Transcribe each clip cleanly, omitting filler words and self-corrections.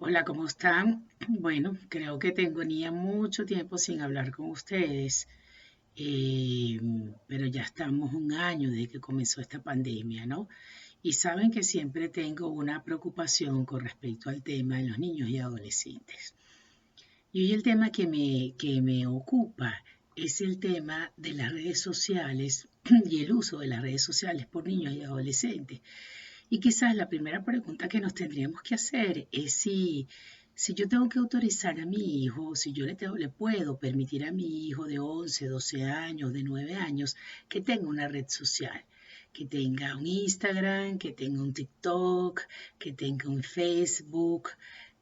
Hola, ¿cómo están? Bueno, creo que tenía mucho tiempo sin hablar con ustedes, eh, pero ya estamos un año desde que comenzó esta pandemia, ¿no? Y saben que siempre tengo una preocupación con respecto al tema de los niños y adolescentes. Y hoy el tema que me ocupa es el tema de las redes sociales y el uso de las redes sociales por niños y adolescentes. Y quizás la primera pregunta que nos tendríamos que hacer es si yo tengo que autorizar a mi hijo, si yo le puedo permitir a mi hijo de 11, 12 años, de 9 años, que tenga una red social, que tenga un Instagram, que tenga un TikTok, que tenga un Facebook.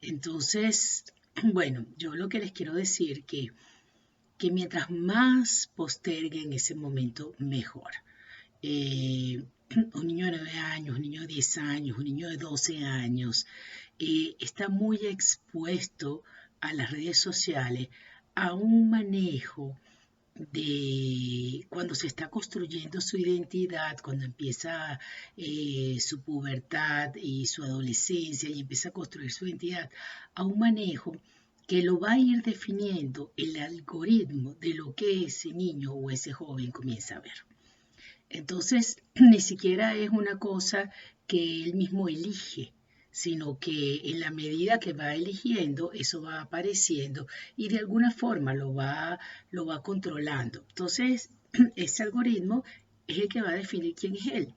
Entonces, bueno, yo lo que les quiero decir que mientras más posterguen ese momento, mejor. eh, un niño de 9 años, un niño de 10 años, un niño de 12 años, está muy expuesto a las redes sociales, a un manejo de cuando se está construyendo su identidad, cuando empieza su pubertad y su adolescencia y empieza a construir su identidad, a un manejo que lo va a ir definiendo el algoritmo de lo que ese niño o ese joven comienza a ver. Entonces, ni siquiera es una cosa que él mismo elige, sino que en la medida que va eligiendo, eso va apareciendo y de alguna forma lo va controlando. Entonces, ese algoritmo es el que va a definir quién es él.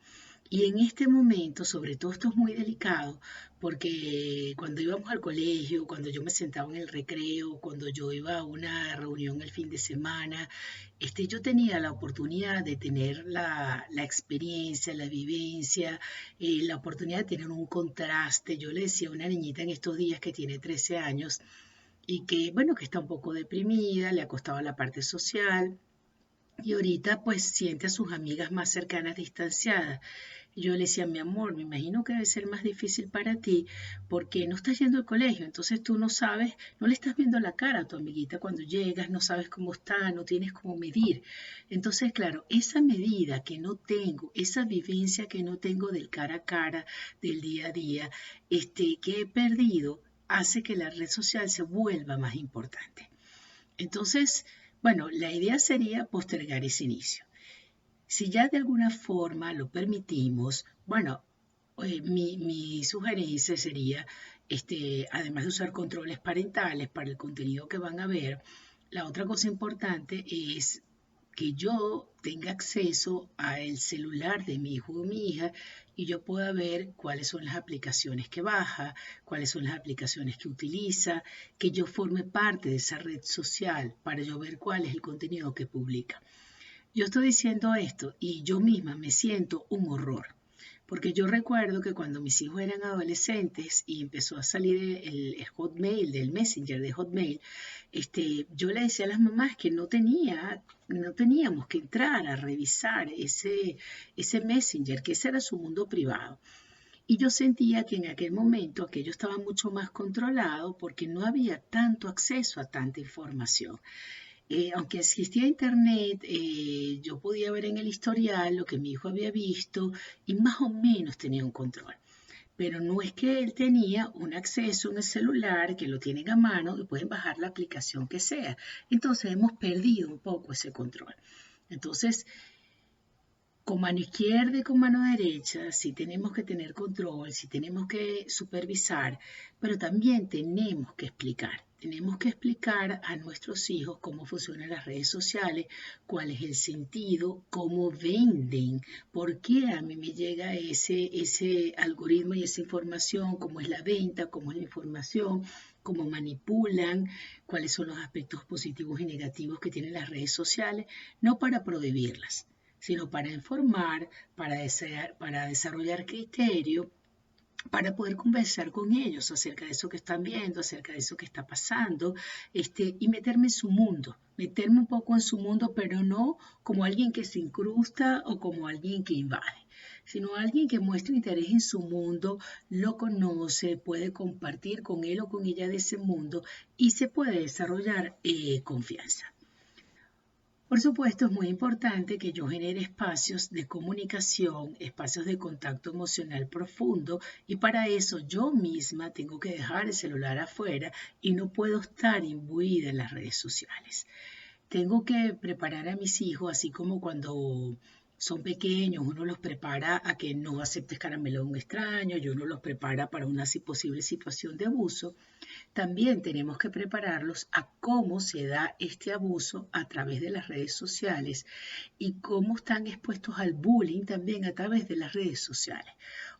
Y en este momento, sobre todo esto es muy delicado, porque cuando íbamos al colegio, cuando yo me sentaba en el recreo, cuando yo iba a una reunión el fin de semana, yo tenía la oportunidad de tener la experiencia, la vivencia, la oportunidad de tener un contraste. Yo le decía a una niñita en estos días que tiene 13 años y que, bueno, que está un poco deprimida, le ha costado la parte social. Y ahorita pues siente a sus amigas más cercanas distanciadas. Y yo le decía, mi amor, me imagino que debe ser más difícil para ti porque no estás yendo al colegio, entonces tú no sabes, no le estás viendo la cara a tu amiguita cuando llegas, no sabes cómo está, no tienes cómo medir. Entonces, claro, esa medida que no tengo, esa vivencia que no tengo del cara a cara, del día a día, que he perdido, hace que la red social se vuelva más importante. Entonces, bueno, la idea sería postergar ese inicio. Si ya de alguna forma lo permitimos, bueno, mi sugerencia sería, además de usar controles parentales para el contenido que van a ver, la otra cosa importante es que yo tenga acceso al celular de mi hijo o mi hija y yo pueda ver cuáles son las aplicaciones que baja, cuáles son las aplicaciones que utiliza, que yo forme parte de esa red social para yo ver cuál es el contenido que publica. Yo estoy diciendo esto y yo misma me siento un horror, porque yo recuerdo que cuando mis hijos eran adolescentes y empezó a salir el Hotmail, del Messenger de Hotmail, yo le decía a las mamás que no teníamos que entrar a revisar ese Messenger, que ese era su mundo privado. Y yo sentía que en aquel momento aquello estaba mucho más controlado porque no había tanto acceso a tanta información. Aunque existía internet, yo podía ver en el historial lo que mi hijo había visto y más o menos tenía un control. Pero no es que él tenía un acceso en el celular, que lo tienen a mano y pueden bajar la aplicación que sea. Entonces hemos perdido un poco ese control. Entonces, con mano izquierda y con mano derecha, sí tenemos que tener control, sí tenemos que supervisar, pero también tenemos que explicar. Tenemos que explicar a nuestros hijos cómo funcionan las redes sociales, cuál es el sentido, cómo venden, por qué a mí me llega ese algoritmo y esa información, cómo es la venta, cómo es la información, cómo manipulan, cuáles son los aspectos positivos y negativos que tienen las redes sociales, no para prohibirlas, sino para informar, para desarrollar criterio, para poder conversar con ellos acerca de eso que están viendo, acerca de eso que está pasando, y meterme en su mundo, meterme un poco en su mundo, pero no como alguien que se incrusta o como alguien que invade, sino alguien que muestra interés en su mundo, lo conoce, puede compartir con él o con ella de ese mundo y se puede desarrollar confianza. Por supuesto, es muy importante que yo genere espacios de comunicación, espacios de contacto emocional profundo y para eso yo misma tengo que dejar el celular afuera y no puedo estar imbuida en las redes sociales. Tengo que preparar a mis hijos, así como cuando son pequeños, uno los prepara a que no aceptes caramelo a un extraño y uno los prepara para una posible situación de abuso. También tenemos que prepararlos a cómo se da este abuso a través de las redes sociales y cómo están expuestos al bullying también a través de las redes sociales.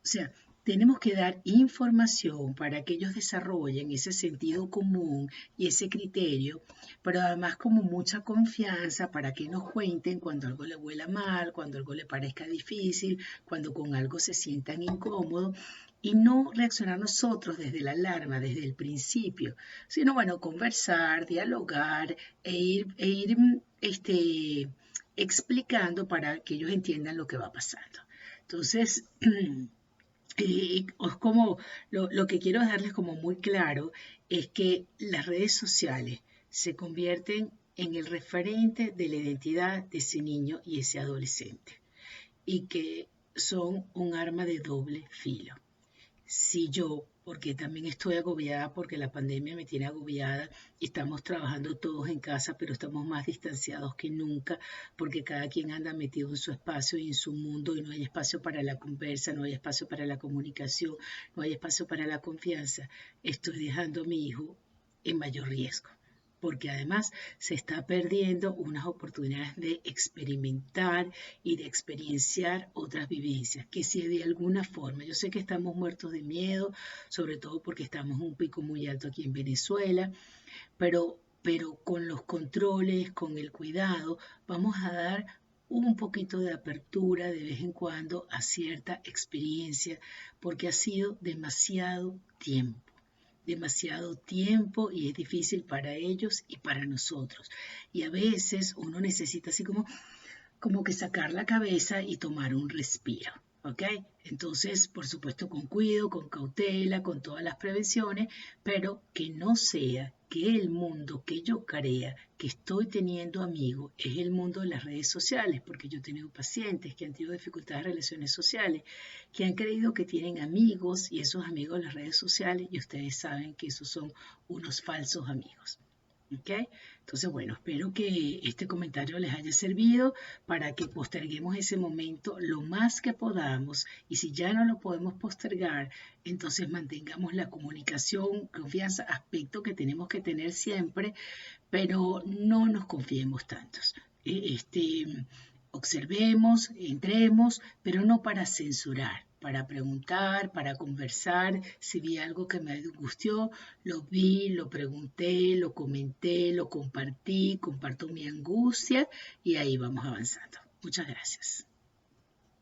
O sea, tenemos que dar información para que ellos desarrollen ese sentido común y ese criterio, pero además como mucha confianza para que nos cuenten cuando algo le huela mal, cuando algo le parezca difícil, cuando con algo se sientan incómodos y no reaccionar nosotros desde la alarma, desde el principio, sino bueno, conversar, dialogar e ir explicando para que ellos entiendan lo que va pasando. Entonces, es como lo que quiero dejarles como muy claro es que las redes sociales se convierten en el referente de la identidad de ese niño y ese adolescente y que son un arma de doble filo. Si yo, porque también estoy agobiada porque la pandemia me tiene agobiada y estamos trabajando todos en casa, pero estamos más distanciados que nunca porque cada quien anda metido en su espacio y en su mundo y no hay espacio para la conversa, no hay espacio para la comunicación, no hay espacio para la confianza. Estoy dejando a mi hijo en mayor riesgo porque además se está perdiendo unas oportunidades de experimentar y de experienciar otras vivencias, que si de alguna forma, yo sé que estamos muertos de miedo, sobre todo porque estamos en un pico muy alto aquí en Venezuela, pero con los controles, con el cuidado, vamos a dar un poquito de apertura de vez en cuando a cierta experiencia, porque ha sido demasiado tiempo y es difícil para ellos y para nosotros. Y a veces uno necesita así como que sacar la cabeza y tomar un respiro. ¿Ok? Entonces, por supuesto, con cuidado, con cautela, con todas las prevenciones, pero que no sea que el mundo que yo crea que estoy teniendo amigos es el mundo de las redes sociales, porque yo he tenido pacientes que han tenido dificultades en relaciones sociales, que han creído que tienen amigos y esos amigos en las redes sociales, y ustedes saben que esos son unos falsos amigos. ¿Ok? Entonces, bueno, espero que este comentario les haya servido para que posterguemos ese momento lo más que podamos y si ya no lo podemos postergar, entonces mantengamos la comunicación, confianza, aspecto que tenemos que tener siempre, pero no nos confiemos tantos. Observemos, entremos, pero no para censurar, para preguntar, para conversar. Si vi algo que me angustió, lo vi, lo pregunté, lo comenté, lo compartí, comparto mi angustia y ahí vamos avanzando. Muchas gracias.